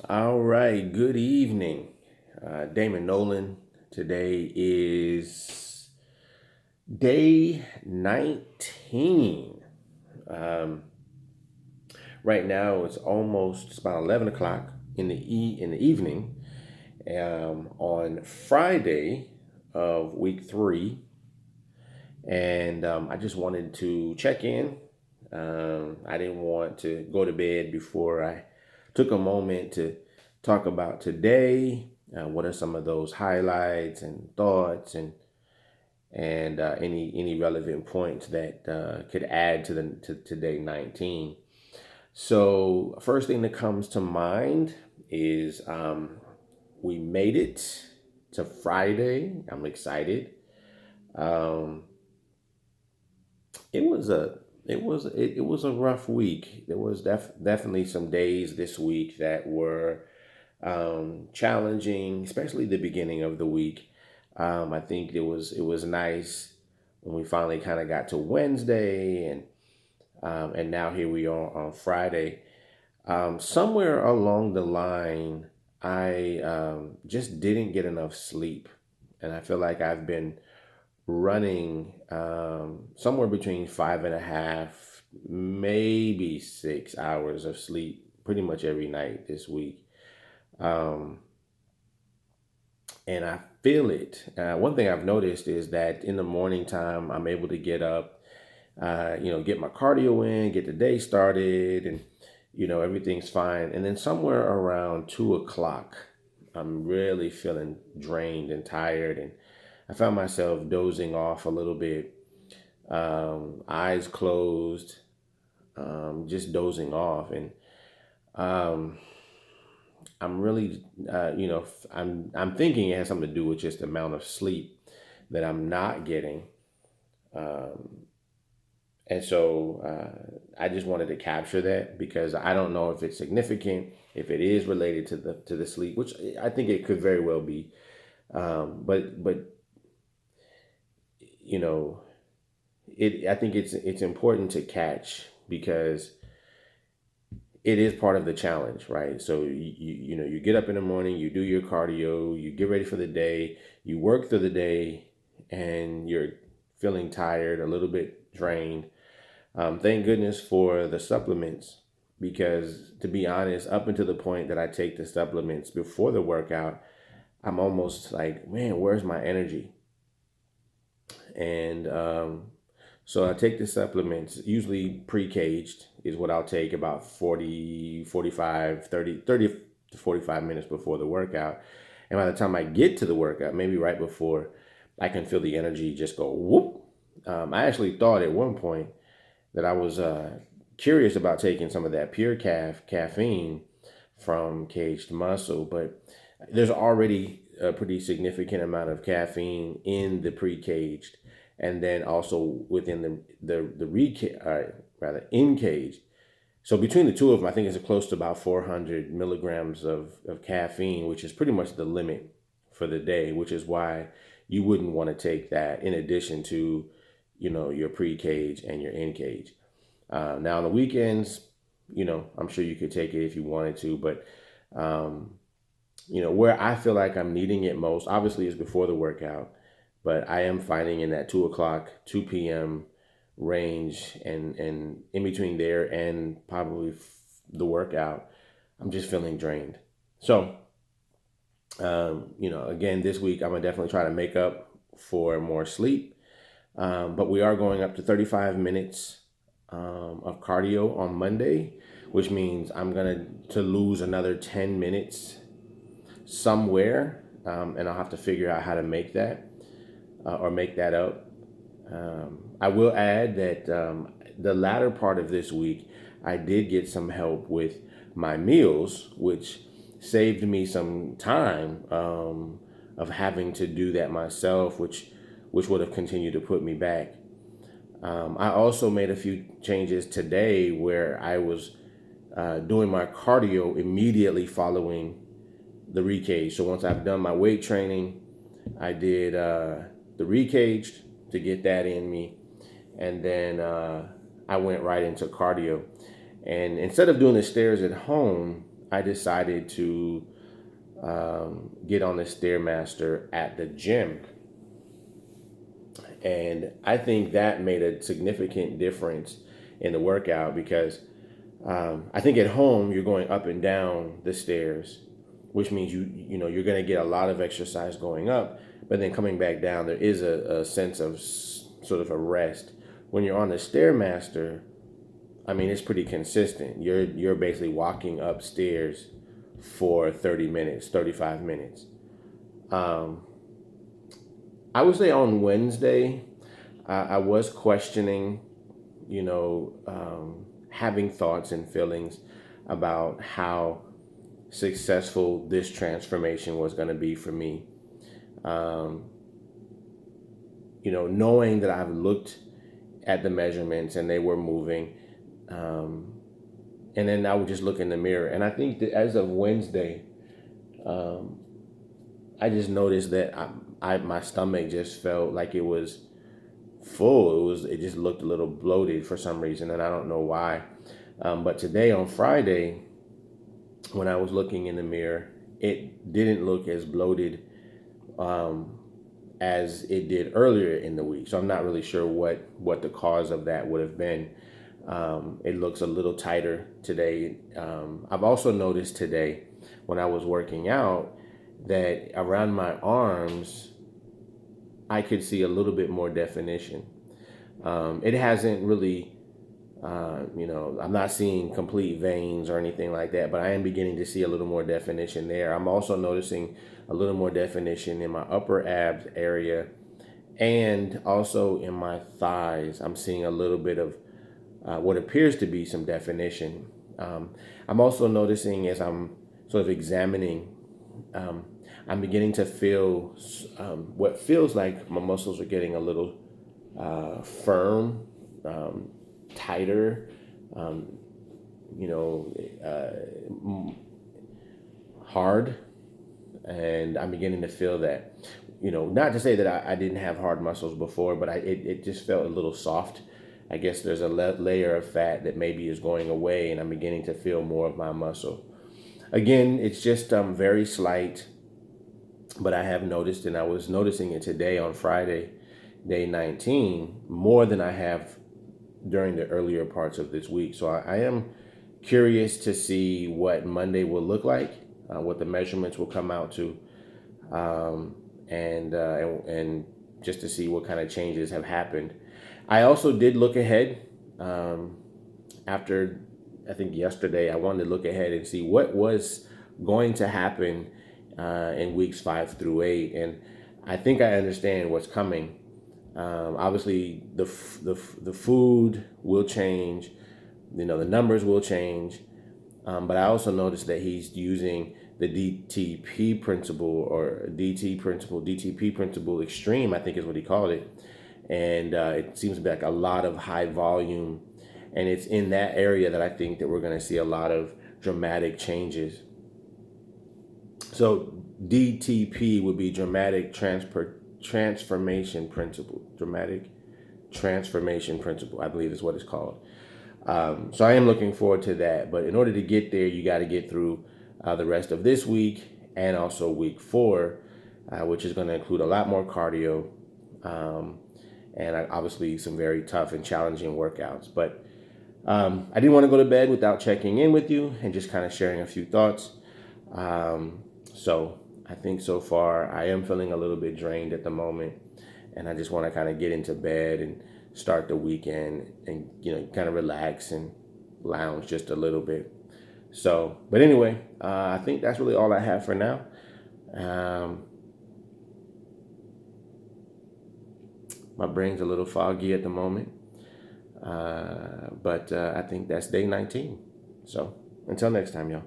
All right, good evening. Damon Nolan. Today is day 19. Um, right now it's about 11 o'clock in the evening on Friday of week 3. And I just wanted to check in. I didn't want to go to bed before I took a moment to talk about today. What are some of those highlights and thoughts, and any relevant points that could add to day 19. So first thing that comes to mind is we made it to Friday. I'm excited. Um, it was a rough week. There was definitely some days this week that were challenging, especially the beginning of the week. I think it was nice when we finally kind of got to Wednesday, and now here we are on Friday. Somewhere along the line, I just didn't get enough sleep, and I feel like I've been running somewhere between 5.5, maybe 6 hours of sleep pretty much every night this week. Um, and I feel it. One thing I've noticed is that in the morning time, I'm able to get up, get my cardio in, get the day started, and everything's fine. And then somewhere around 2 o'clock, I'm really feeling drained and tired, and I found myself dozing off a little bit, eyes closed, just dozing off, and um, I'm really, I'm thinking it has something to do with just the amount of sleep that I'm not getting. Um, and so I just wanted to capture that because I don't know if it's significant, if it is related to the sleep, which I think it could very well be. But you know, I think it's important to catch because it is part of the challenge, right? So you get up in the morning, you do your cardio, you get ready for the day, you work through the day, and you're feeling tired, a little bit drained. Thank goodness for the supplements because, to be honest, up until the point that I take the supplements before the workout, I'm almost like, man, where's my energy? And so I take the supplements, usually pre-caged is what I'll take about 40, 45, 30 to 45 minutes before the workout. And by the time I get to the workout, maybe right before, I can feel the energy just go whoop. I actually thought at one point that I was curious about taking some of that pure caffeine from Caged Muscle, but there's already a pretty significant amount of caffeine in the pre-caged, and then also within rather in caged. So between the two of them, I think it's close to about 400 milligrams of caffeine, which is pretty much the limit for the day, which is why you wouldn't want to take that in addition to, your pre-cage and your in-cage. Now on the weekends, I'm sure you could take it if you wanted to, but um, where I feel like I'm needing it most, obviously, is before the workout, but I am finding in that 2 o'clock, 2 p.m. range, and in between there and probably the workout, I'm just feeling drained. So, again, this week I'm gonna definitely try to make up for more sleep. But we are going up to 35 minutes of cardio on Monday, which means I'm gonna to lose another 10 minutes somewhere, and I'll have to figure out how to make that or make that up. I will add that the latter part of this week, I did get some help with my meals, which saved me some time of having to do that myself, which would have continued to put me back. I also made a few changes today where I was doing my cardio immediately following the recage. So once I've done my weight training, I did the recaged to get that in me, and then I went right into cardio. And instead of doing the stairs at home, I decided to get on the Stairmaster at the gym. And I think that made a significant difference in the workout because I think at home you're going up and down the stairs, which means you're going to get a lot of exercise going up, but then coming back down there is a sense of sort of a rest. When you're on the Stairmaster, I mean it's pretty consistent. You're basically walking upstairs for 30 minutes, 35 minutes. Um, I would say on Wednesday, I was questioning, having thoughts and feelings about how successful this transformation was going to be for me. Um, knowing that I've looked at the measurements and they were moving, um, and then I would just look in the mirror. And I think that as of Wednesday, um, I just noticed that my stomach just felt like it was full. It just looked a little bloated for some reason, and I don't know why. But today on Friday, when I was looking in the mirror, it didn't look as bloated um, as it did earlier in the week. So I'm not really sure what the cause of that would have been. It looks a little tighter today. I've also noticed today when I was working out that around my arms, I could see a little bit more definition. It hasn't really, I'm not seeing complete veins or anything like that, but I am beginning to see a little more definition there. I'm also noticing a little more definition in my upper abs area and also in my thighs. I'm seeing a little bit of what appears to be some definition. I'm also noticing as I'm sort of examining, I'm beginning to feel what feels like my muscles are getting a little firm, tighter, um, you know, hard. And I'm beginning to feel that, not to say that I didn't have hard muscles before, but it just felt a little soft. I guess there's a layer of fat that maybe is going away, and I'm beginning to feel more of my muscle. Again, it's just very slight, but I have noticed, and I was noticing it today on Friday, day 19, more than I have during the earlier parts of this week. So I am curious to see what Monday will look like, what the measurements will come out to, and just to see what kind of changes have happened. I also did look ahead after, I think yesterday, I wanted to look ahead and see what was going to happen in weeks 5 through 8, and I think I understand what's coming. Obviously, the food will change, the numbers will change, but I also noticed that he's using the DTP principle or DTP principle extreme, I think is what he called it, and it seems to be like a lot of high volume, and it's in that area that I think that we're going to see a lot of dramatic changes. So DTP would be transformation principle. Dramatic transformation principle, I believe is what it's called. So I am looking forward to that. But in order to get there, you got to get through the rest of this week and also week 4, which is going to include a lot more cardio and obviously some very tough and challenging workouts. But I didn't want to go to bed without checking in with you and just kind of sharing a few thoughts. So I think so far I am feeling a little bit drained at the moment, and I just want to kind of get into bed and start the weekend and kind of relax and lounge just a little bit. So, but anyway, I think that's really all I have for now. My brain's a little foggy at the moment, but I think that's day 19. So until next time, y'all.